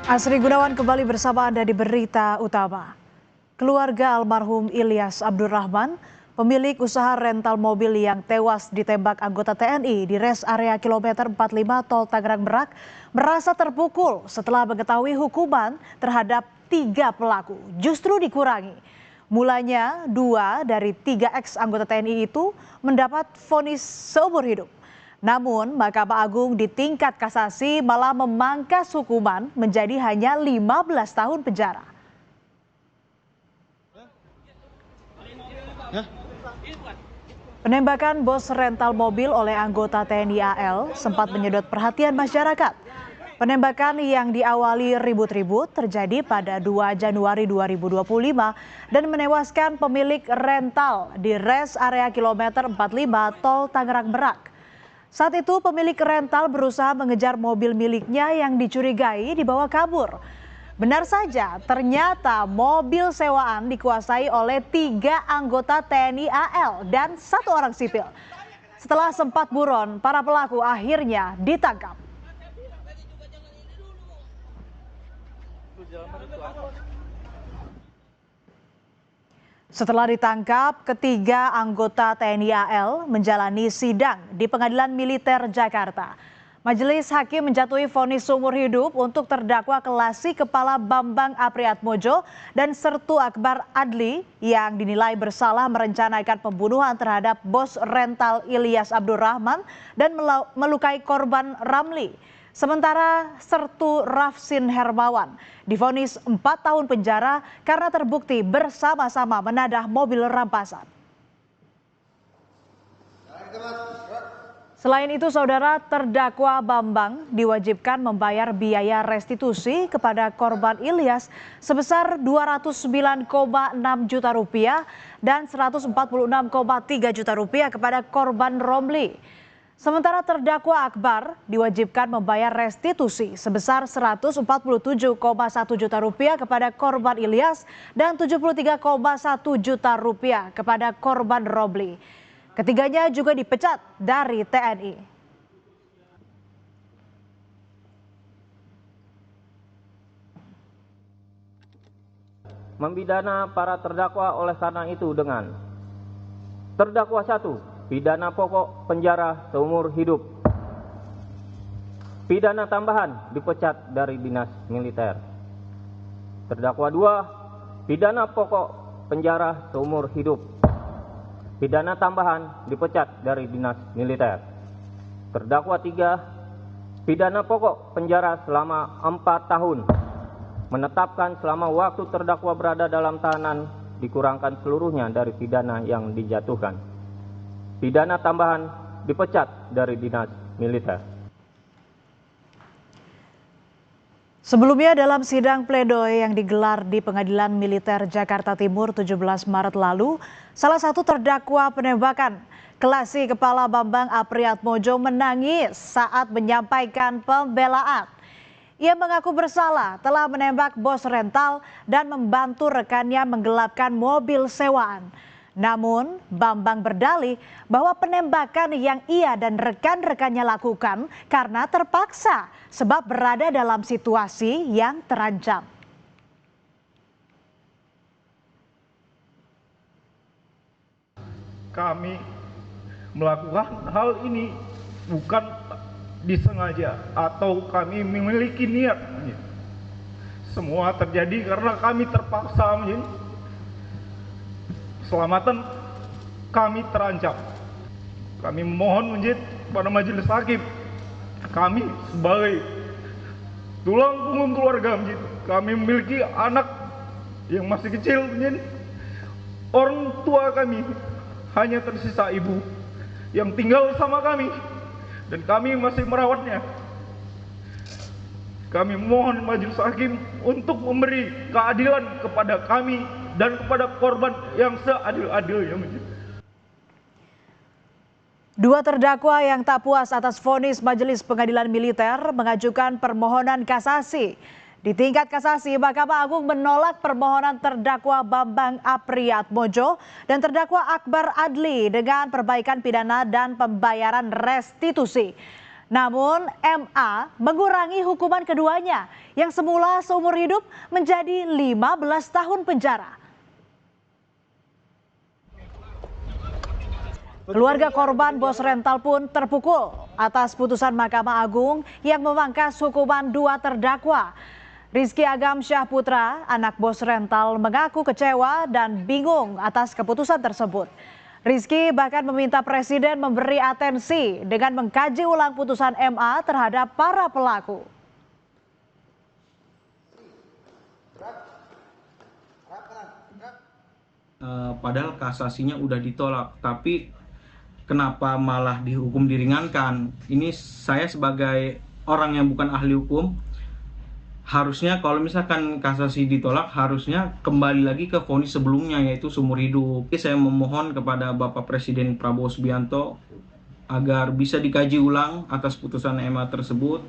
Asri Gunawan kembali bersama Anda di Berita Utama. Keluarga almarhum Ilyas Abdurrahman, pemilik usaha rental mobil yang tewas ditembak anggota TNI di res area kilometer 45 Tol Tangerang Merak, merasa terpukul setelah mengetahui hukuman terhadap 3 pelaku justru dikurangi. Mulanya 2 dari 3 ex anggota TNI itu mendapat vonis seumur hidup. Namun, Mahkamah Agung di tingkat kasasi malah memangkas hukuman menjadi hanya 15 tahun penjara. Penembakan bos rental mobil oleh anggota TNI AL sempat menyedot perhatian masyarakat. Penembakan yang diawali ribut-ribut terjadi pada 2 Januari 2025 dan menewaskan pemilik rental di res area kilometer 45 Tol Tangerang Merak. Saat itu pemilik rental berusaha mengejar mobil miliknya yang dicurigai dibawa kabur. Benar saja, ternyata mobil sewaan dikuasai oleh 3 anggota TNI AL dan 1 orang sipil. Setelah sempat buron, para pelaku akhirnya ditangkap. Setelah ditangkap, ketiga anggota TNI AL menjalani sidang di Pengadilan Militer Jakarta. Majelis Hakim menjatuhi vonis seumur hidup untuk terdakwa Kelasi Kepala Bambang Apriatmodjo dan Sertu Akbar Adli yang dinilai bersalah merencanakan pembunuhan terhadap bos rental Ilyas Abdurrahman dan melukai korban Ramli. Sementara Sertu Rafsin Hermawan divonis 4 tahun penjara karena terbukti bersama-sama menadah mobil rampasan. Selain itu, saudara, terdakwa Bambang diwajibkan membayar biaya restitusi kepada korban Ilyas sebesar Rp209,6 juta dan Rp146,3 juta kepada korban Romli. Sementara terdakwa Akbar diwajibkan membayar restitusi sebesar Rp147,1 juta kepada korban Ilyas dan Rp73,1 juta kepada korban Robli. Ketiganya juga dipecat dari TNI. Membidana para terdakwa oleh karena itu dengan terdakwa 1, pidana pokok penjara seumur hidup. Pidana tambahan dipecat dari dinas militer. Terdakwa 2, pidana pokok penjara seumur hidup. Pidana tambahan dipecat dari dinas militer. Terdakwa 3, pidana pokok penjara selama 4 tahun. Menetapkan selama waktu terdakwa berada dalam tahanan dikurangkan seluruhnya dari pidana yang dijatuhkan. Pidana tambahan dipecat dari dinas militer. Sebelumnya dalam sidang pledoi yang digelar di Pengadilan Militer Jakarta Timur 17 Maret lalu, salah satu terdakwa penembakan Kelasi Kepala Bambang Apriatmodjo menangis saat menyampaikan pembelaan. Ia mengaku bersalah telah menembak bos rental dan membantu rekannya menggelapkan mobil sewaan. Namun, Bambang berdalih bahwa penembakan yang ia dan rekan-rekannya lakukan karena terpaksa sebab berada dalam situasi yang terancam. Kami melakukan hal ini bukan disengaja atau kami memiliki niat. Semua terjadi karena kami terpaksa. Keselamatan kami terancam. Kami mohon kepada majelis hakim, kami sebagai tulang punggung keluarga, kami memiliki anak yang masih kecil, orang tua kami hanya tersisa ibu yang tinggal sama kami dan kami masih merawatnya. Kami mohon majelis hakim untuk memberi keadilan kepada kami dan kepada korban yang seadil-adilnya. 2 terdakwa yang tak puas atas vonis Majelis Pengadilan Militer mengajukan permohonan kasasi. Di tingkat kasasi, Mahkamah Agung menolak permohonan terdakwa Bambang Apriatmodjo dan terdakwa Akbar Adli dengan perbaikan pidana dan pembayaran restitusi. Namun MA mengurangi hukuman keduanya yang semula seumur hidup menjadi 15 tahun penjara. Keluarga korban bos rental pun terpukul atas putusan Mahkamah Agung yang memangkas hukuman 2 terdakwa. Rizky Agam Syahputra, anak bos rental, mengaku kecewa dan bingung atas keputusan tersebut. Rizky bahkan meminta Presiden memberi atensi dengan mengkaji ulang putusan MA terhadap para pelaku. Padahal kasasinya udah ditolak, tapi kenapa malah dihukum diringankan? Ini saya sebagai orang yang bukan ahli hukum, harusnya kalau misalkan kasasi ditolak harusnya kembali lagi ke vonis sebelumnya, yaitu seumur hidup. Saya memohon kepada Bapak Presiden Prabowo Subianto agar bisa dikaji ulang atas putusan MA tersebut